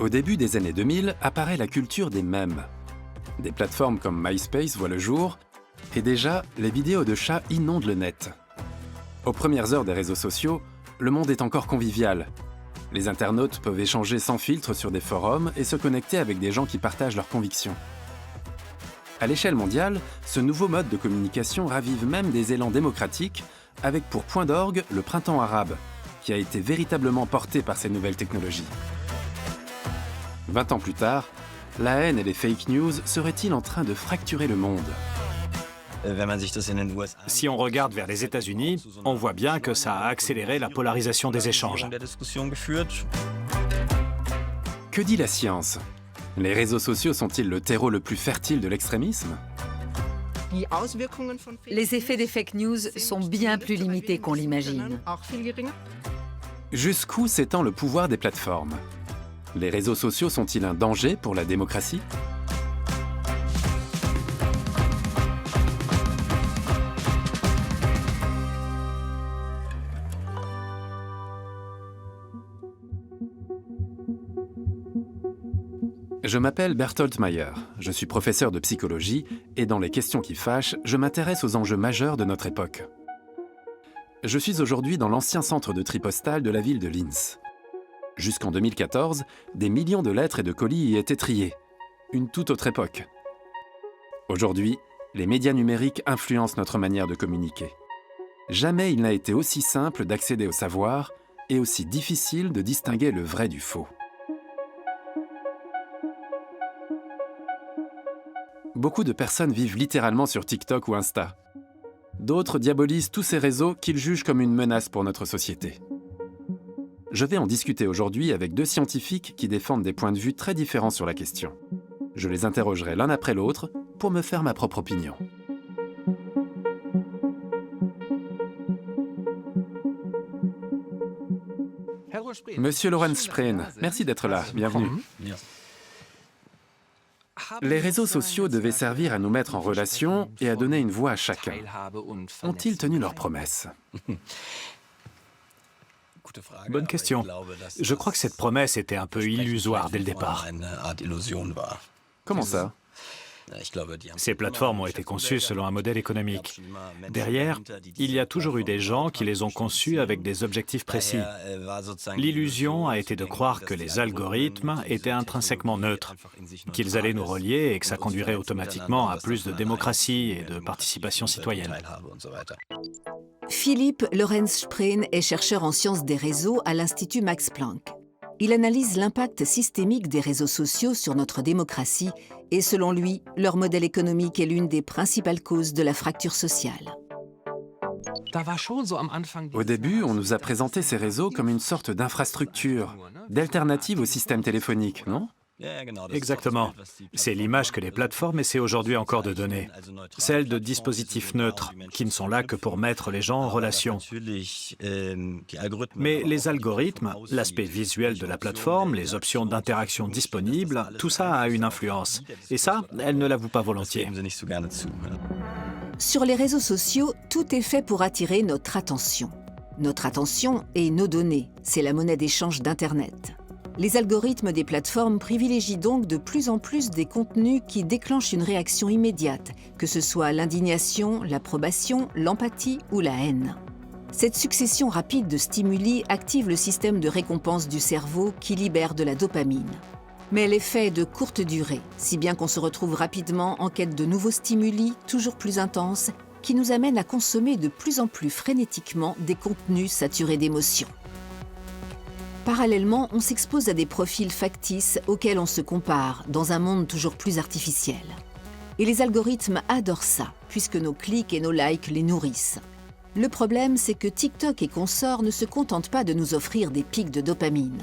Au début des années 2000 apparaît la culture des mèmes. Des plateformes comme MySpace voient le jour, et déjà, les vidéos de chats inondent le net. Aux premières heures des réseaux sociaux, le monde est encore convivial. Les internautes peuvent échanger sans filtre sur des forums et se connecter avec des gens qui partagent leurs convictions. À l'échelle mondiale, ce nouveau mode de communication ravive même des élans démocratiques, avec pour point d'orgue le printemps arabe, qui a été véritablement porté par ces nouvelles technologies. 20 ans plus tard, la haine et les fake news seraient-ils en train de fracturer le monde ? Si on regarde vers les États-Unis, on voit bien que ça a accéléré la polarisation des échanges. Que dit la science ? Les réseaux sociaux sont-ils le terreau le plus fertile de l'extrémisme ? Les effets des fake news sont bien plus limités qu'on l'imagine. Jusqu'où s'étend le pouvoir des plateformes ? Les réseaux sociaux sont-ils un danger pour la démocratie ? Je m'appelle Bertolt Meyer, je suis professeur de psychologie et dans les questions qui fâchent, je m'intéresse aux enjeux majeurs de notre époque. Je suis aujourd'hui dans l'ancien centre de tri postal de la ville de Linz. Jusqu'en 2014, des millions de lettres et de colis y étaient triés. Une toute autre époque. Aujourd'hui, les médias numériques influencent notre manière de communiquer. Jamais il n'a été aussi simple d'accéder au savoir et aussi difficile de distinguer le vrai du faux. Beaucoup de personnes vivent littéralement sur TikTok ou Insta. D'autres diabolisent tous ces réseaux qu'ils jugent comme une menace pour notre société. Je vais en discuter aujourd'hui avec deux scientifiques qui défendent des points de vue très différents sur la question. Je les interrogerai l'un après l'autre pour me faire ma propre opinion. Monsieur Lorenz Spreen, merci d'être là. Bienvenue. Les réseaux sociaux devaient servir à nous mettre en relation et à donner une voix à chacun. Ont-ils tenu leurs promesses ? Bonne question. Je crois que cette promesse était un peu illusoire dès le départ. Comment ça ? Ces plateformes ont été conçues selon un modèle économique. Derrière, il y a toujours eu des gens qui les ont conçues avec des objectifs précis. L'illusion a été de croire que les algorithmes étaient intrinsèquement neutres, qu'ils allaient nous relier et que ça conduirait automatiquement à plus de démocratie et de participation citoyenne. Philippe Lorenz Spreen est chercheur en sciences des réseaux à l'Institut Max Planck. Il analyse l'impact systémique des réseaux sociaux sur notre démocratie et selon lui, leur modèle économique est l'une des principales causes de la fracture sociale. Au début, on nous a présenté ces réseaux comme une sorte d'infrastructure, d'alternative au système téléphonique, non ? Exactement. C'est l'image que les plateformes essaient aujourd'hui encore de donner. Celle de dispositifs neutres, qui ne sont là que pour mettre les gens en relation. Mais les algorithmes, l'aspect visuel de la plateforme, les options d'interaction disponibles, tout ça a une influence. Et ça, elle ne l'avoue pas volontiers. Sur les réseaux sociaux, tout est fait pour attirer notre attention. Notre attention et nos données, c'est la monnaie d'échange d'Internet. Les algorithmes des plateformes privilégient donc de plus en plus des contenus qui déclenchent une réaction immédiate, que ce soit l'indignation, l'approbation, l'empathie ou la haine. Cette succession rapide de stimuli active le système de récompense du cerveau qui libère de la dopamine. Mais l'effet est de courte durée, si bien qu'on se retrouve rapidement en quête de nouveaux stimuli toujours plus intenses qui nous amènent à consommer de plus en plus frénétiquement des contenus saturés d'émotions. Parallèlement, on s'expose à des profils factices auxquels on se compare dans un monde toujours plus artificiel. Et les algorithmes adorent ça, puisque nos clics et nos likes les nourrissent. Le problème, c'est que TikTok et consorts ne se contentent pas de nous offrir des pics de dopamine.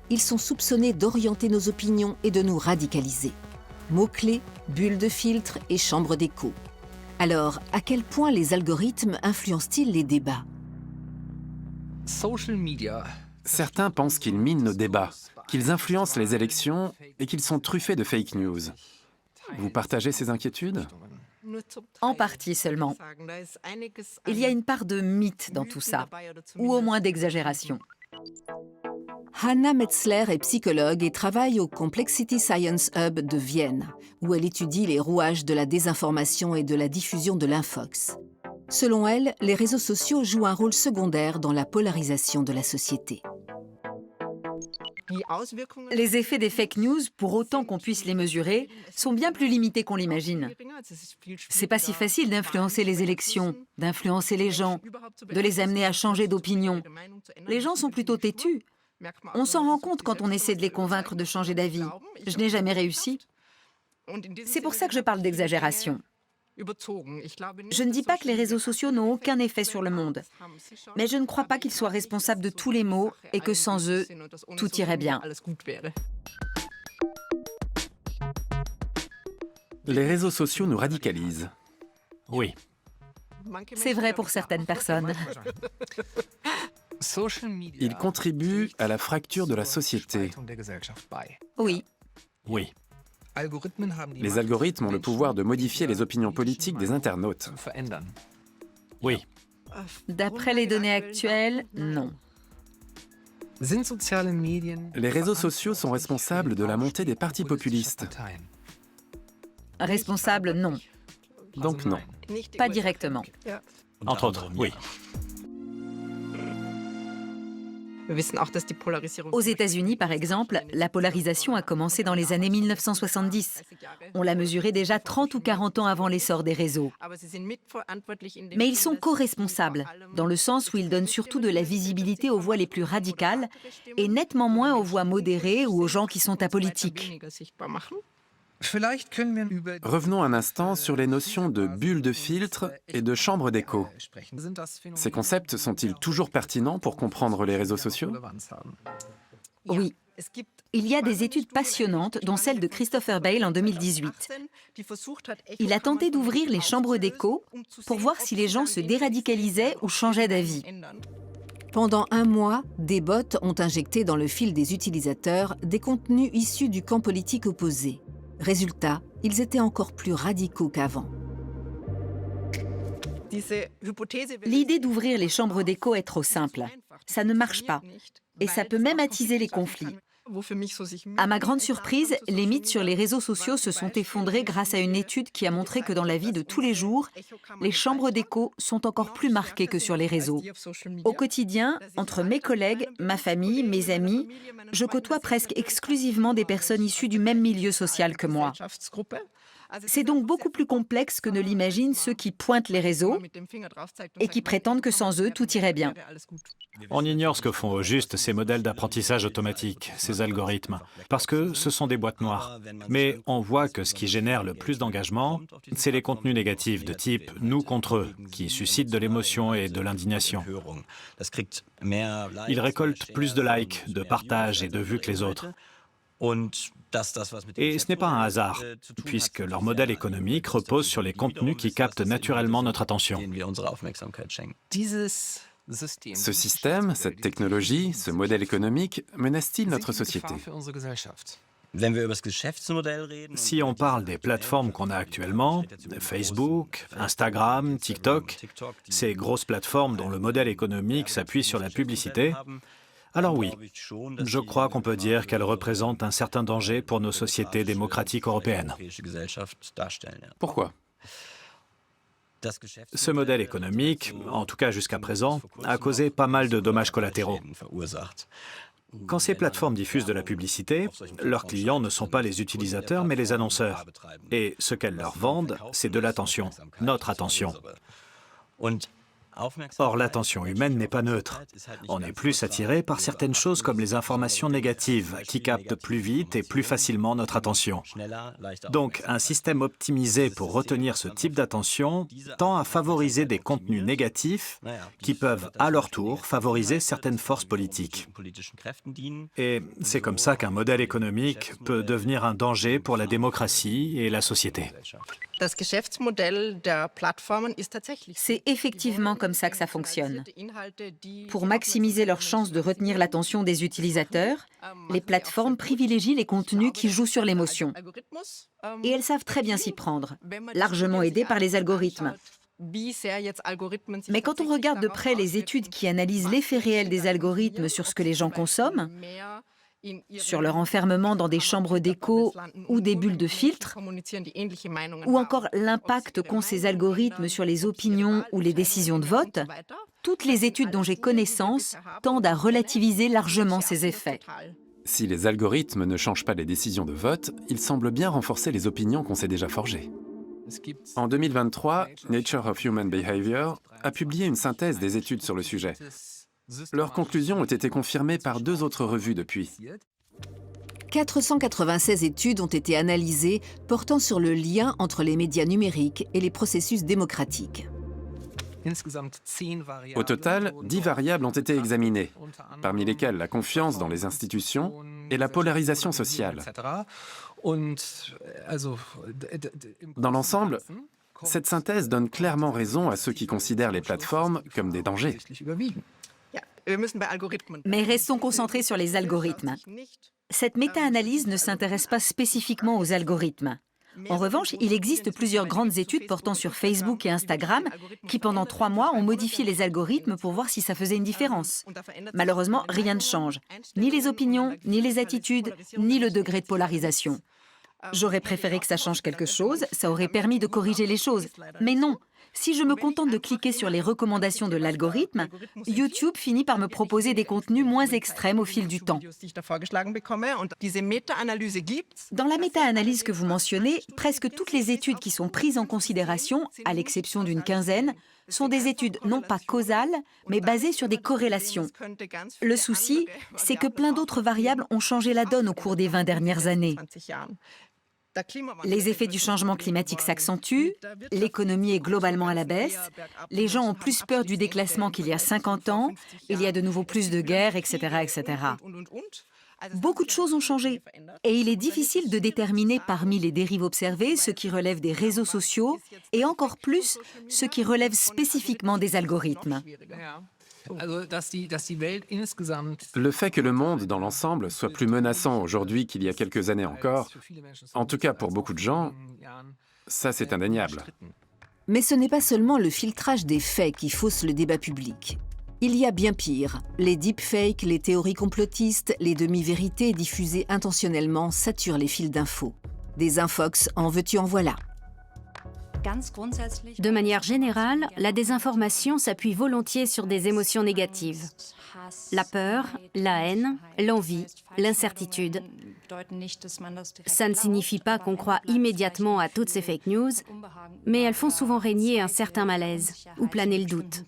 Ils sont soupçonnés d'orienter nos opinions et de nous radicaliser. Mots-clés, bulles de filtre et chambres d'écho. Alors, à quel point les algorithmes influencent-ils les débats ? Certains pensent qu'ils minent nos débats, qu'ils influencent les élections et qu'ils sont truffés de fake news. Vous partagez ces inquiétudes ? En partie seulement. Il y a une part de mythe dans tout ça, ou au moins d'exagération. Hanna Metzler est psychologue et travaille au Complexity Science Hub de Vienne, où elle étudie les rouages de la désinformation et de la diffusion de l'infox. Selon elle, les réseaux sociaux jouent un rôle secondaire dans la polarisation de la société. Les effets des fake news, pour autant qu'on puisse les mesurer, sont bien plus limités qu'on l'imagine. C'est pas si facile d'influencer les élections, d'influencer les gens, de les amener à changer d'opinion. Les gens sont plutôt têtus. On s'en rend compte quand on essaie de les convaincre de changer d'avis. Je n'ai jamais réussi. C'est pour ça que je parle d'exagération. Je ne dis pas que les réseaux sociaux n'ont aucun effet sur le monde, mais je ne crois pas qu'ils soient responsables de tous les maux et que sans eux, tout irait bien. Les réseaux sociaux nous radicalisent. Oui. C'est vrai pour certaines personnes. Ils contribuent à la fracture de la société. Oui. Oui. Les algorithmes ont le pouvoir de modifier les opinions politiques des internautes. Oui. D'après les données actuelles, non. Les réseaux sociaux sont responsables de la montée des partis populistes. Responsables, non. Donc non. Pas directement. Entre autres, oui. Aux États-Unis, par exemple, la polarisation a commencé dans les années 1970. On l'a mesurée déjà 30 ou 40 ans avant l'essor des réseaux. Mais ils sont co-responsables, dans le sens où ils donnent surtout de la visibilité aux voix les plus radicales et nettement moins aux voix modérées ou aux gens qui sont apolitiques. Revenons un instant sur les notions de bulle de filtre et de chambre d'écho. Ces concepts sont-ils toujours pertinents pour comprendre les réseaux sociaux? Oui. Il y a des études passionnantes, dont celle de Christopher Bale en 2018. Il a tenté d'ouvrir les chambres d'écho pour voir si les gens se déradicalisaient ou changeaient d'avis. Pendant un mois, des bots ont injecté dans le fil des utilisateurs des contenus issus du camp politique opposé. Résultat, ils étaient encore plus radicaux qu'avant. L'idée d'ouvrir les chambres d'écho est trop simple. Ça ne marche pas. Et ça peut même attiser les conflits. À ma grande surprise, les mythes sur les réseaux sociaux se sont effondrés grâce à une étude qui a montré que dans la vie de tous les jours, les chambres d'écho sont encore plus marquées que sur les réseaux. Au quotidien, entre mes collègues, ma famille, mes amis, je côtoie presque exclusivement des personnes issues du même milieu social que moi. C'est donc beaucoup plus complexe que ne l'imaginent ceux qui pointent les réseaux et qui prétendent que sans eux, tout irait bien. On ignore ce que font au juste ces modèles d'apprentissage automatique, ces algorithmes, parce que ce sont des boîtes noires. Mais on voit que ce qui génère le plus d'engagement, c'est les contenus négatifs de type « nous contre eux », qui suscitent de l'émotion et de l'indignation. Ils récoltent plus de likes, de partages et de vues que les autres. Et ce n'est pas un hasard, puisque leur modèle économique repose sur les contenus qui captent naturellement notre attention. Ce système, cette technologie, ce modèle économique menace-t-il notre société? Si on parle des plateformes qu'on a actuellement, Facebook, Instagram, TikTok, ces grosses plateformes dont le modèle économique s'appuie sur la publicité, alors oui, je crois qu'on peut dire qu'elles représentent un certain danger pour nos sociétés démocratiques européennes. Pourquoi? Ce modèle économique, en tout cas jusqu'à présent, a causé pas mal de dommages collatéraux. Quand ces plateformes diffusent de la publicité, leurs clients ne sont pas les utilisateurs mais les annonceurs. Et ce qu'elles leur vendent, c'est de l'attention, notre attention. Or, l'attention humaine n'est pas neutre. On est plus attiré par certaines choses comme les informations négatives, qui captent plus vite et plus facilement notre attention. Donc, un système optimisé pour retenir ce type d'attention tend à favoriser des contenus négatifs qui peuvent, à leur tour, favoriser certaines forces politiques. Et c'est comme ça qu'un modèle économique peut devenir un danger pour la démocratie et la société. C'est effectivement comme ça que ça fonctionne. Pour maximiser leurs chances de retenir l'attention des utilisateurs, les plateformes privilégient les contenus qui jouent sur l'émotion. Et elles savent très bien s'y prendre, largement aidées par les algorithmes. Mais quand on regarde de près les études qui analysent l'effet réel des algorithmes sur ce que les gens consomment, sur leur enfermement dans des chambres d'écho ou des bulles de filtre, ou encore l'impact qu'ont ces algorithmes sur les opinions ou les décisions de vote, toutes les études dont j'ai connaissance tendent à relativiser largement ces effets. Si les algorithmes ne changent pas les décisions de vote, ils semblent bien renforcer les opinions qu'on s'est déjà forgées. En 2023, Nature of Human Behavior a publié une synthèse des études sur le sujet. Leurs conclusions ont été confirmées par 2 autres revues depuis. 496 études ont été analysées portant sur le lien entre les médias numériques et les processus démocratiques. Au total, 10 variables ont été examinées, parmi lesquelles la confiance dans les institutions et la polarisation sociale. Dans l'ensemble, cette synthèse donne clairement raison à ceux qui considèrent les plateformes comme des dangers. Mais restons concentrés sur les algorithmes. Cette méta-analyse ne s'intéresse pas spécifiquement aux algorithmes. En revanche, il existe plusieurs grandes études portant sur Facebook et Instagram qui, pendant 3 mois, ont modifié les algorithmes pour voir si ça faisait une différence. Malheureusement, rien ne change. Ni les opinions, ni les attitudes, ni le degré de polarisation. J'aurais préféré que ça change quelque chose, ça aurait permis de corriger les choses. Mais non, si je me contente de cliquer sur les recommandations de l'algorithme, YouTube finit par me proposer des contenus moins extrêmes au fil du temps. Dans la méta-analyse que vous mentionnez, presque toutes les études qui sont prises en considération, à l'exception d'une quinzaine, sont des études non pas causales, mais basées sur des corrélations. Le souci, c'est que plein d'autres variables ont changé la donne au cours des 20 dernières années. Les effets du changement climatique s'accentuent, l'économie est globalement à la baisse, les gens ont plus peur du déclassement qu'il y a 50 ans, il y a de nouveau plus de guerres, etc., etc. Beaucoup de choses ont changé et il est difficile de déterminer parmi les dérives observées ce qui relève des réseaux sociaux et encore plus ce qui relève spécifiquement des algorithmes. Le fait que le monde, dans l'ensemble, soit plus menaçant aujourd'hui qu'il y a quelques années encore, en tout cas pour beaucoup de gens, ça c'est indéniable. Mais ce n'est pas seulement le filtrage des faits qui fausse le débat public. Il y a bien pire. Les deepfakes, les théories complotistes, les demi-vérités diffusées intentionnellement saturent les fils d'infos. Des infox en veux-tu en voilà. De manière générale, la désinformation s'appuie volontiers sur des émotions négatives. La peur, la haine, l'envie, l'incertitude. Ça ne signifie pas qu'on croit immédiatement à toutes ces fake news, mais elles font souvent régner un certain malaise ou planer le doute.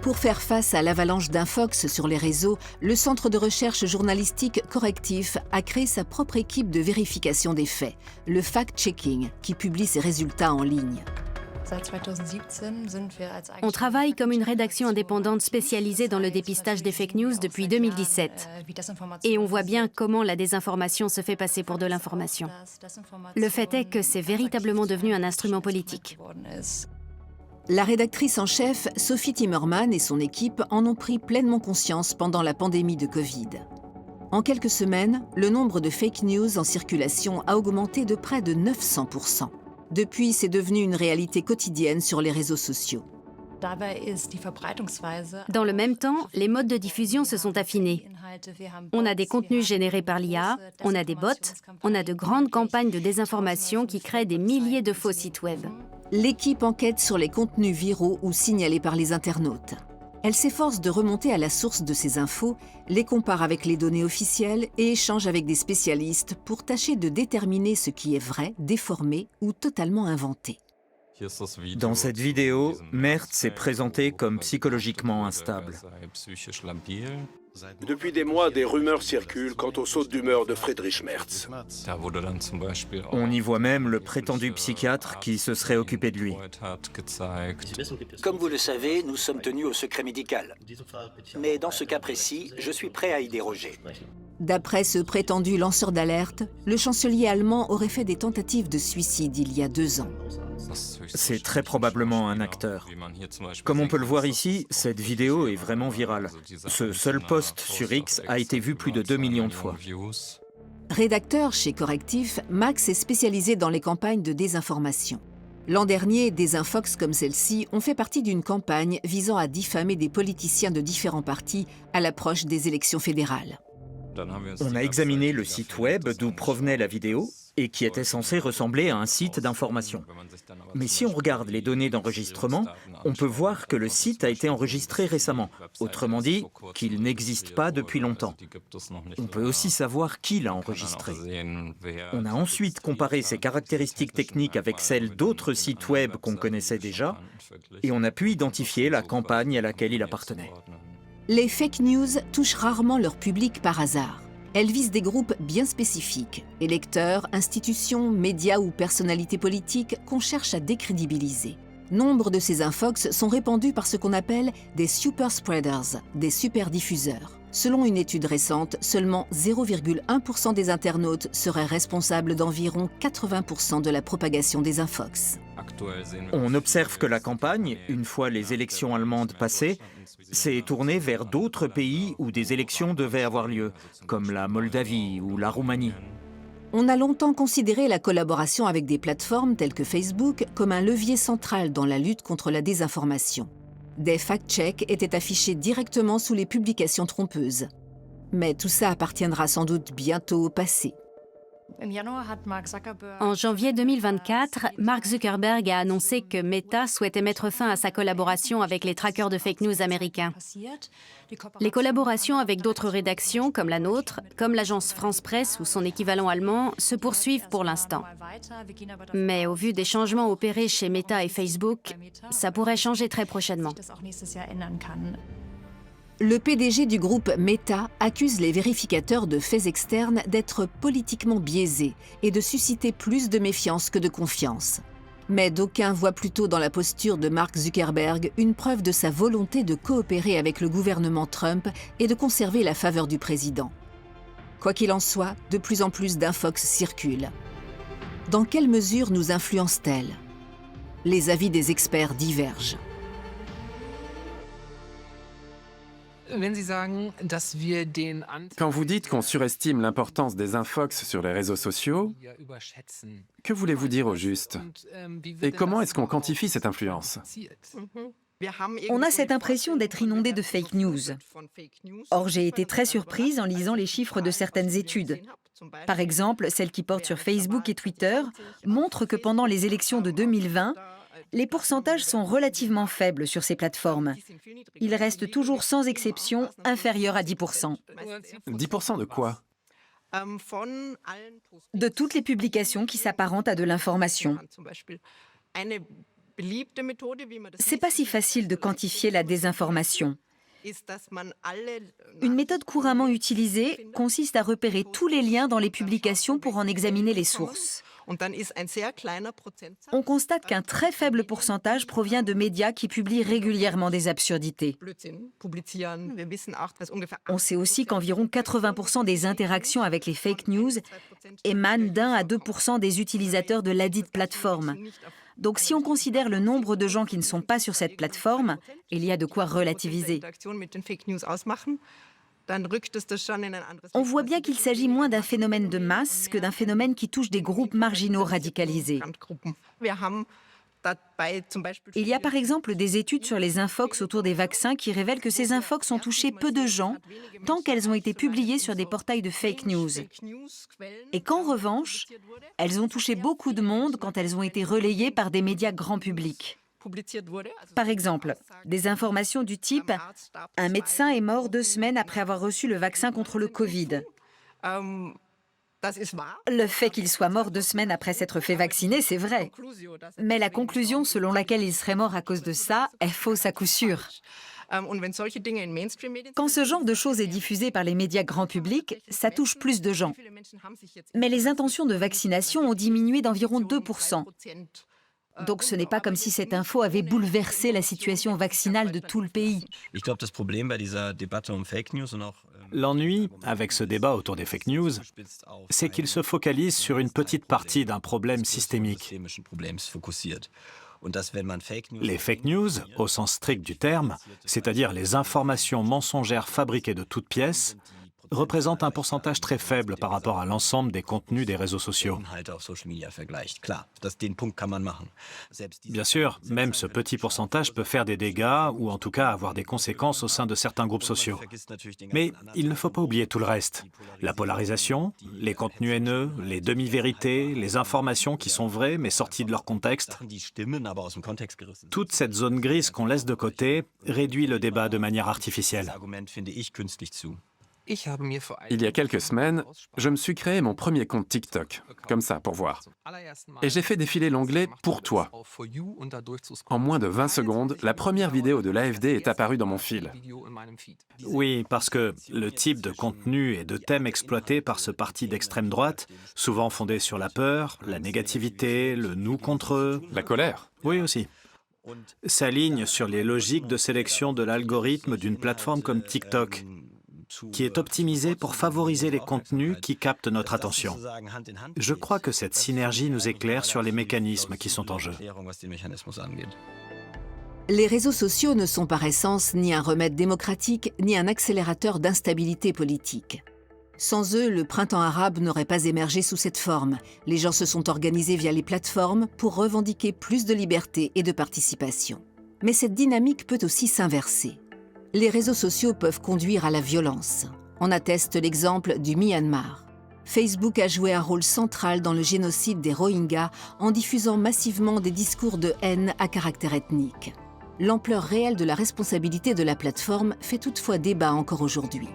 Pour faire face à l'avalanche d'infox sur les réseaux, le Centre de recherche journalistique Correctif a créé sa propre équipe de vérification des faits, le fact-checking, qui publie ses résultats en ligne. On travaille comme une rédaction indépendante spécialisée dans le dépistage des fake news depuis 2017. Et on voit bien comment la désinformation se fait passer pour de l'information. Le fait est que c'est véritablement devenu un instrument politique. La rédactrice en chef, Sophie Timmerman et son équipe en ont pris pleinement conscience pendant la pandémie de Covid. En quelques semaines, le nombre de fake news en circulation a augmenté de près de 900%. Depuis, c'est devenu une réalité quotidienne sur les réseaux sociaux. Dans le même temps, les modes de diffusion se sont affinés. On a des contenus générés par l'IA, on a des bots, on a de grandes campagnes de désinformation qui créent des milliers de faux sites web. L'équipe enquête sur les contenus viraux ou signalés par les internautes. Elle s'efforce de remonter à la source de ces infos, les compare avec les données officielles et échange avec des spécialistes pour tâcher de déterminer ce qui est vrai, déformé ou totalement inventé. Dans cette vidéo, Merz est présenté comme psychologiquement instable. Depuis des mois, des rumeurs circulent quant aux sautes d'humeur de Friedrich Merz. On y voit même le prétendu psychiatre qui se serait occupé de lui. Comme vous le savez, nous sommes tenus au secret médical. Mais dans ce cas précis, je suis prêt à y déroger. D'après ce prétendu lanceur d'alerte, le chancelier allemand aurait fait des tentatives de suicide il y a 2 ans. C'est très probablement un acteur. Comme on peut le voir ici, cette vidéo est vraiment virale. Ce seul post sur X a été vu plus de 2 millions de fois. Rédacteur chez Correctif, Max est spécialisé dans les campagnes de désinformation. L'an dernier, des infox comme celle-ci ont fait partie d'une campagne visant à diffamer des politiciens de différents partis à l'approche des élections fédérales. On a examiné le site web d'où provenait la vidéo et qui était censé ressembler à un site d'information. Mais si on regarde les données d'enregistrement, on peut voir que le site a été enregistré récemment, autrement dit, qu'il n'existe pas depuis longtemps. On peut aussi savoir qui l'a enregistré. On a ensuite comparé ses caractéristiques techniques avec celles d'autres sites web qu'on connaissait déjà, et on a pu identifier la campagne à laquelle il appartenait. Les fake news touchent rarement leur public par hasard. Elles visent des groupes bien spécifiques, électeurs, institutions, médias ou personnalités politiques qu'on cherche à décrédibiliser. Nombre de ces infox sont répandus par ce qu'on appelle des super spreaders, des super diffuseurs. Selon une étude récente, seulement 0,1% des internautes seraient responsables d'environ 80% de la propagation des infox. On observe que la campagne, une fois les élections allemandes passées, s'est tournée vers d'autres pays où des élections devaient avoir lieu, comme la Moldavie ou la Roumanie. On a longtemps considéré la collaboration avec des plateformes telles que Facebook comme un levier central dans la lutte contre la désinformation. Des fact-checks étaient affichés directement sous les publications trompeuses. Mais tout ça appartiendra sans doute bientôt au passé. En janvier 2024, Mark Zuckerberg a annoncé que Meta souhaitait mettre fin à sa collaboration avec les trackers de fake news américains. Les collaborations avec d'autres rédactions, comme la nôtre, comme l'agence France Presse ou son équivalent allemand, se poursuivent pour l'instant. Mais au vu des changements opérés chez Meta et Facebook, ça pourrait changer très prochainement. Le PDG du groupe Meta accuse les vérificateurs de faits externes d'être politiquement biaisés et de susciter plus de méfiance que de confiance. Mais d'aucuns voient plutôt dans la posture de Mark Zuckerberg une preuve de sa volonté de coopérer avec le gouvernement Trump et de conserver la faveur du président. Quoi qu'il en soit, de plus en plus d'infox circulent. Dans quelle mesure nous influencent-elles? Les avis des experts divergent. Quand vous dites qu'on surestime l'importance des infox sur les réseaux sociaux, que voulez-vous dire au juste? Et comment est-ce qu'on quantifie cette influence? On a cette impression d'être inondé de fake news. Or, j'ai été très surprise en lisant les chiffres de certaines études. Par exemple, celle qui porte sur Facebook et Twitter montre que pendant les élections de 2020, les pourcentages sont relativement faibles sur ces plateformes. Ils restent toujours sans exception inférieurs à 10%. 10% de quoi? De toutes les publications qui s'apparentent à de l'information. C'est pas si facile de quantifier la désinformation. Une méthode couramment utilisée consiste à repérer tous les liens dans les publications pour en examiner les sources. On constate qu'un très faible pourcentage provient de médias qui publient régulièrement des absurdités. On sait aussi qu'environ 80% des interactions avec les fake news émanent d'1 à 2% des utilisateurs de ladite plateforme. Donc si on considère le nombre de gens qui ne sont pas sur cette plateforme, il y a de quoi relativiser. On voit bien qu'il s'agit moins d'un phénomène de masse que d'un phénomène qui touche des groupes marginaux radicalisés. Il y a par exemple des études sur les infox autour des vaccins qui révèlent que ces infox ont touché peu de gens tant qu'elles ont été publiées sur des portails de fake news. Et qu'en revanche, elles ont touché beaucoup de monde quand elles ont été relayées par des médias grand public. Par exemple, des informations du type « Un médecin est mort 2 semaines après avoir reçu le vaccin contre le Covid ». Le fait qu'il soit mort 2 semaines après s'être fait vacciner, c'est vrai. Mais la conclusion selon laquelle il serait mort à cause de ça est fausse à coup sûr. Quand ce genre de choses est diffusé par les médias grand public, ça touche plus de gens. Mais les intentions de vaccination ont diminué d'environ 2%. Donc ce n'est pas comme si cette info avait bouleversé la situation vaccinale de tout le pays. L'ennui avec ce débat autour des fake news, c'est qu'il se focalise sur une petite partie d'un problème systémique. Les fake news, au sens strict du terme, c'est-à-dire les informations mensongères fabriquées de toutes pièces, représente un pourcentage très faible par rapport à l'ensemble des contenus des réseaux sociaux. Bien sûr, même ce petit pourcentage peut faire des dégâts ou en tout cas avoir des conséquences au sein de certains groupes sociaux. Mais il ne faut pas oublier tout le reste. La polarisation, les contenus haineux, les demi-vérités, les informations qui sont vraies mais sorties de leur contexte. Toute cette zone grise qu'on laisse de côté réduit le débat de manière artificielle. Il y a quelques semaines, je me suis créé mon premier compte TikTok, comme ça, pour voir. Et j'ai fait défiler l'onglet « Pour toi ». En moins de 20 secondes, la première vidéo de l'AfD est apparue dans mon fil. Oui, parce que le type de contenu et de thèmes exploités par ce parti d'extrême droite, souvent fondé sur la peur, la négativité, le nous contre eux... La colère. Oui, aussi. S'aligne sur les logiques de sélection de l'algorithme d'une plateforme comme TikTok, qui est optimisée pour favoriser les contenus qui captent notre attention. Je crois que cette synergie nous éclaire sur les mécanismes qui sont en jeu. Les réseaux sociaux ne sont par essence ni un remède démocratique, ni un accélérateur d'instabilité politique. Sans eux, le printemps arabe n'aurait pas émergé sous cette forme. Les gens se sont organisés via les plateformes pour revendiquer plus de liberté et de participation. Mais cette dynamique peut aussi s'inverser. Les réseaux sociaux peuvent conduire à la violence. On atteste l'exemple du Myanmar. Facebook a joué un rôle central dans le génocide des Rohingyas en diffusant massivement des discours de haine à caractère ethnique. L'ampleur réelle de la responsabilité de la plateforme fait toutefois débat encore aujourd'hui.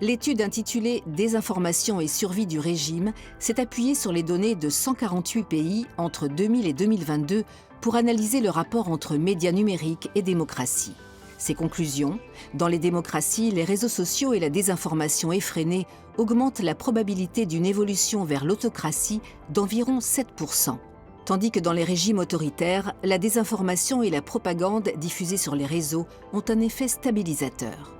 L'étude intitulée « Désinformation et survie du régime » s'est appuyée sur les données de 148 pays entre 2000 et 2022 pour analyser le rapport entre médias numériques et démocratie. Ses conclusions, dans les démocraties, les réseaux sociaux et la désinformation effrénée augmentent la probabilité d'une évolution vers l'autocratie d'environ 7%, tandis que dans les régimes autoritaires, la désinformation et la propagande diffusées sur les réseaux ont un effet stabilisateur.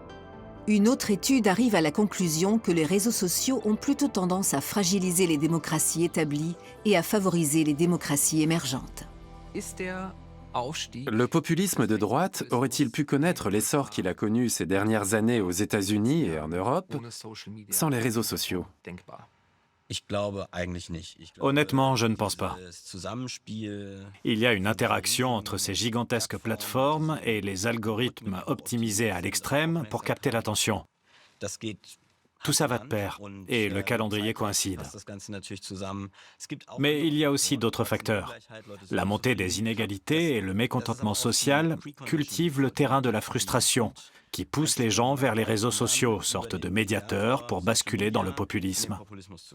Une autre étude arrive à la conclusion que les réseaux sociaux ont plutôt tendance à fragiliser les démocraties établies et à favoriser les démocraties émergentes. Le populisme de droite aurait-il pu connaître l'essor qu'il a connu ces dernières années aux États-Unis et en Europe sans les réseaux sociaux? Honnêtement, je ne pense pas. Il y a une interaction entre ces gigantesques plateformes et les algorithmes optimisés à l'extrême pour capter l'attention. Tout ça va de pair, et le calendrier coïncide. Mais il y a aussi d'autres facteurs. La montée des inégalités et le mécontentement social cultivent le terrain de la frustration, qui pousse les gens vers les réseaux sociaux, sorte de médiateurs pour basculer dans le populisme.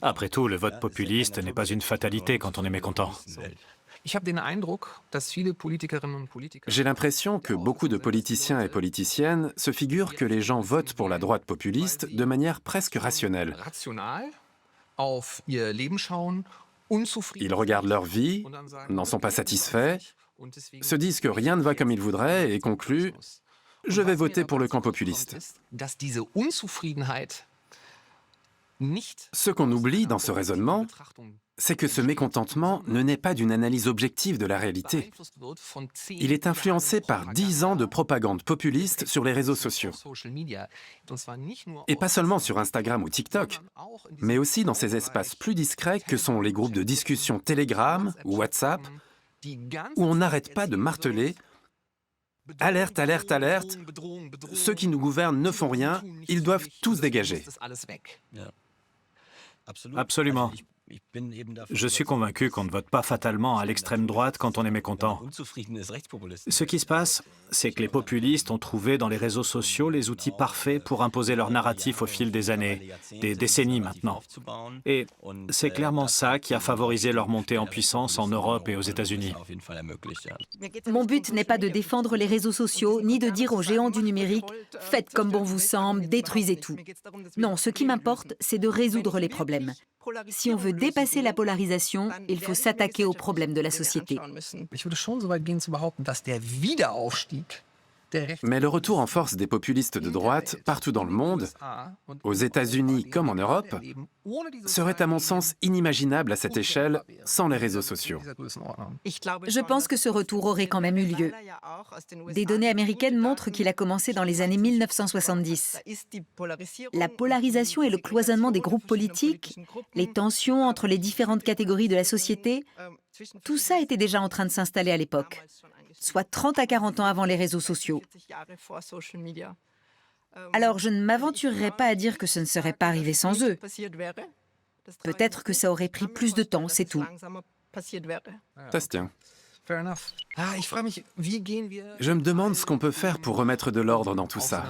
Après tout, le vote populiste n'est pas une fatalité quand on est mécontent. J'ai l'impression que beaucoup de politiciens et politiciennes se figurent que les gens votent pour la droite populiste de manière presque rationnelle. Ils regardent leur vie, n'en sont pas satisfaits, se disent que rien ne va comme ils voudraient et concluent « Je vais voter pour le camp populiste ». Ce qu'on oublie dans ce raisonnement, c'est que ce mécontentement ne naît pas d'une analyse objective de la réalité. Il est influencé par 10 ans de propagande populiste sur les réseaux sociaux. Et pas seulement sur Instagram ou TikTok, mais aussi dans ces espaces plus discrets que sont les groupes de discussion Telegram ou WhatsApp, où on n'arrête pas de marteler « Alerte, alerte, alerte, ceux qui nous gouvernent ne font rien, ils doivent tous dégager ». Absolument. Je suis convaincu qu'on ne vote pas fatalement à l'extrême droite quand on est mécontent. Ce qui se passe, c'est que les populistes ont trouvé dans les réseaux sociaux les outils parfaits pour imposer leur narratif au fil des années, des décennies maintenant. Et c'est clairement ça qui a favorisé leur montée en puissance en Europe et aux États-Unis. Mon but n'est pas de défendre les réseaux sociaux, ni de dire aux géants du numérique « faites comme bon vous semble, détruisez tout ». Non, ce qui m'importe, c'est de résoudre les problèmes. Si on veut dépasser la polarisation, il faut s'attaquer aux problèmes de la société. Mais le retour en force des populistes de droite, partout dans le monde, aux États-Unis comme en Europe, serait à mon sens inimaginable à cette échelle sans les réseaux sociaux. Je pense que ce retour aurait quand même eu lieu. Des données américaines montrent qu'il a commencé dans les années 1970. La polarisation et le cloisonnement des groupes politiques, les tensions entre les différentes catégories de la société, tout ça était déjà en train de s'installer à l'époque, soit 30 à 40 ans avant les réseaux sociaux. Alors je ne m'aventurerai pas à dire que ce ne serait pas arrivé sans eux. Peut-être que ça aurait pris plus de temps, c'est tout. Ça se tient. Je me demande ce qu'on peut faire pour remettre de l'ordre dans tout ça.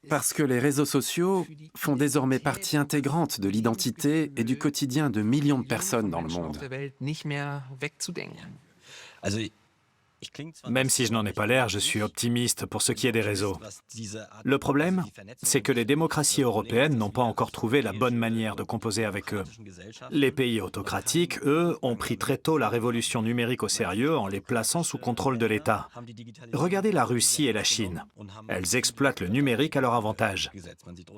Parce que les réseaux sociaux font désormais partie intégrante de l'identité et du quotidien de millions de personnes dans le monde. Même si je n'en ai pas l'air, je suis optimiste pour ce qui est des réseaux. Le problème, c'est que les démocraties européennes n'ont pas encore trouvé la bonne manière de composer avec eux. Les pays autocratiques, eux, ont pris très tôt la révolution numérique au sérieux en les plaçant sous contrôle de l'État. Regardez la Russie et la Chine. Elles exploitent le numérique à leur avantage.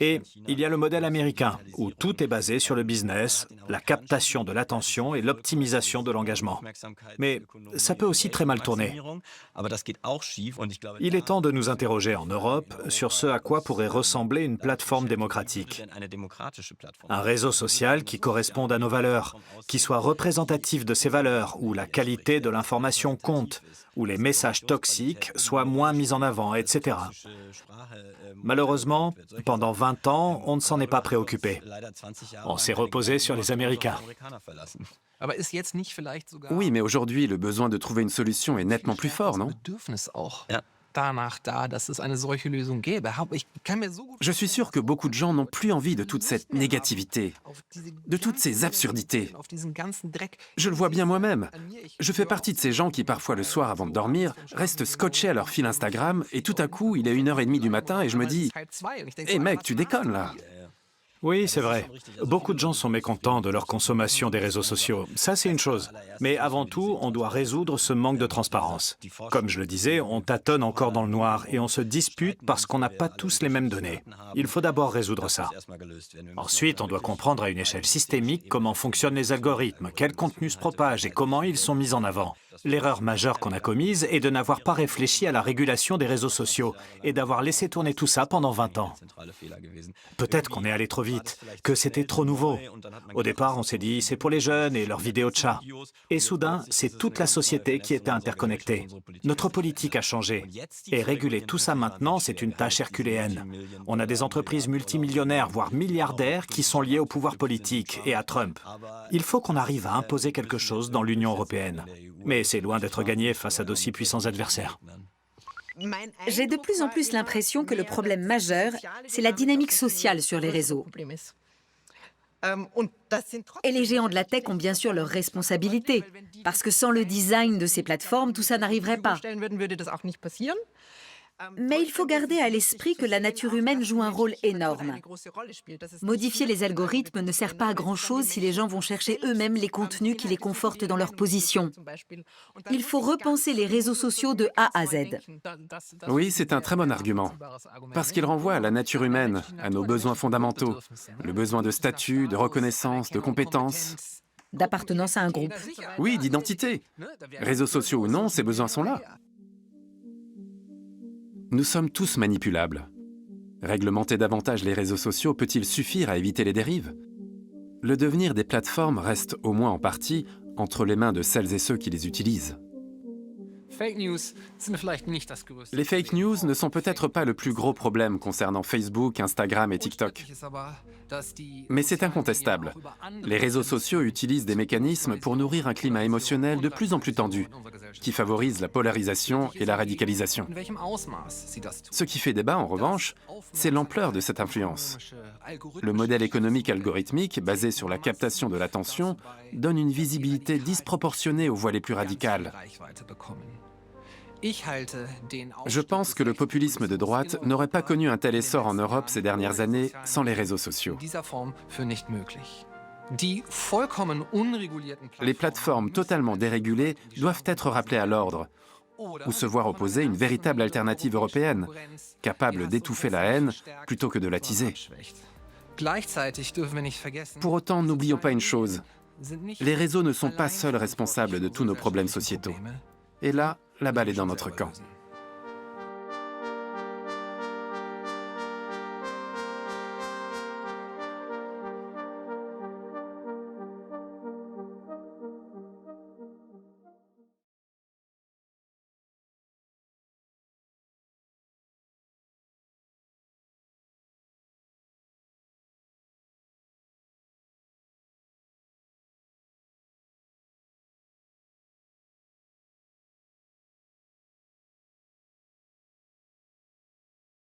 Et il y a le modèle américain, où tout est basé sur le business, la captation de l'attention et l'optimisation de l'engagement. Mais ça peut aussi très mal tourner. Il est temps de nous interroger en Europe sur ce à quoi pourrait ressembler une plateforme démocratique. Un réseau social qui corresponde à nos valeurs, qui soit représentatif de ces valeurs, où la qualité de l'information compte, où les messages toxiques soient moins mis en avant, etc. Malheureusement, pendant 20 ans, on ne s'en est pas préoccupé. On s'est reposé sur les Américains. Oui, mais aujourd'hui, le besoin de trouver une solution est nettement plus fort, non? Je suis sûr que beaucoup de gens n'ont plus envie de toute cette négativité, de toutes ces absurdités. Je le vois bien moi-même. Je fais partie de ces gens qui, parfois le soir avant de dormir, restent scotchés à leur fil Instagram et tout à coup, il est 1h30 du matin et je me dis « Hé mec, tu déconnes là !» Oui, c'est vrai. Beaucoup de gens sont mécontents de leur consommation des réseaux sociaux. Ça, c'est une chose. Mais avant tout, on doit résoudre ce manque de transparence. Comme je le disais, on tâtonne encore dans le noir et on se dispute parce qu'on n'a pas tous les mêmes données. Il faut d'abord résoudre ça. Ensuite, on doit comprendre à une échelle systémique comment fonctionnent les algorithmes, quels contenus se propagent et comment ils sont mis en avant. L'erreur majeure qu'on a commise est de n'avoir pas réfléchi à la régulation des réseaux sociaux et d'avoir laissé tourner tout ça pendant 20 ans. Peut-être qu'on est allé trop vite, que c'était trop nouveau. Au départ, on s'est dit, c'est pour les jeunes et leurs vidéos de chats. Et soudain, c'est toute la société qui était interconnectée. Notre politique a changé. Et réguler tout ça maintenant, c'est une tâche herculéenne. On a des entreprises multimillionnaires, voire milliardaires, qui sont liées au pouvoir politique et à Trump. Il faut qu'on arrive à imposer quelque chose dans l'Union européenne. Mais c'est loin d'être gagné face à d'aussi puissants adversaires. J'ai de plus en plus l'impression que le problème majeur, c'est la dynamique sociale sur les réseaux. Et les géants de la tech ont bien sûr leurs responsabilités, parce que sans le design de ces plateformes, tout ça n'arriverait pas. Mais il faut garder à l'esprit que la nature humaine joue un rôle énorme. Modifier les algorithmes ne sert pas à grand-chose si les gens vont chercher eux-mêmes les contenus qui les confortent dans leur position. Il faut repenser les réseaux sociaux de A à Z. Oui, c'est un très bon argument, parce qu'il renvoie à la nature humaine, à nos besoins fondamentaux, le besoin de statut, de reconnaissance, de compétences. D'appartenance à un groupe. Oui, d'identité. Réseaux sociaux ou non, ces besoins sont là. Nous sommes tous manipulables. Réglementer davantage les réseaux sociaux peut-il suffire à éviter les dérives? Le devenir des plateformes reste, au moins en partie, entre les mains de celles et ceux qui les utilisent. Les fake news ne sont peut-être pas le plus gros problème concernant Facebook, Instagram et TikTok. Mais c'est incontestable. Les réseaux sociaux utilisent des mécanismes pour nourrir un climat émotionnel de plus en plus tendu, qui favorise la polarisation et la radicalisation. Ce qui fait débat, en revanche, c'est l'ampleur de cette influence. Le modèle économique algorithmique, basé sur la captation de l'attention, donne une visibilité disproportionnée aux voix les plus radicales. Je pense que le populisme de droite n'aurait pas connu un tel essor en Europe ces dernières années sans les réseaux sociaux. Les plateformes totalement dérégulées doivent être rappelées à l'ordre, ou se voir opposer une véritable alternative européenne, capable d'étouffer la haine plutôt que de l'attiser. Pour autant, n'oublions pas une chose, les réseaux ne sont pas seuls responsables de tous nos problèmes sociétaux. Et là, la balle est dans notre camp.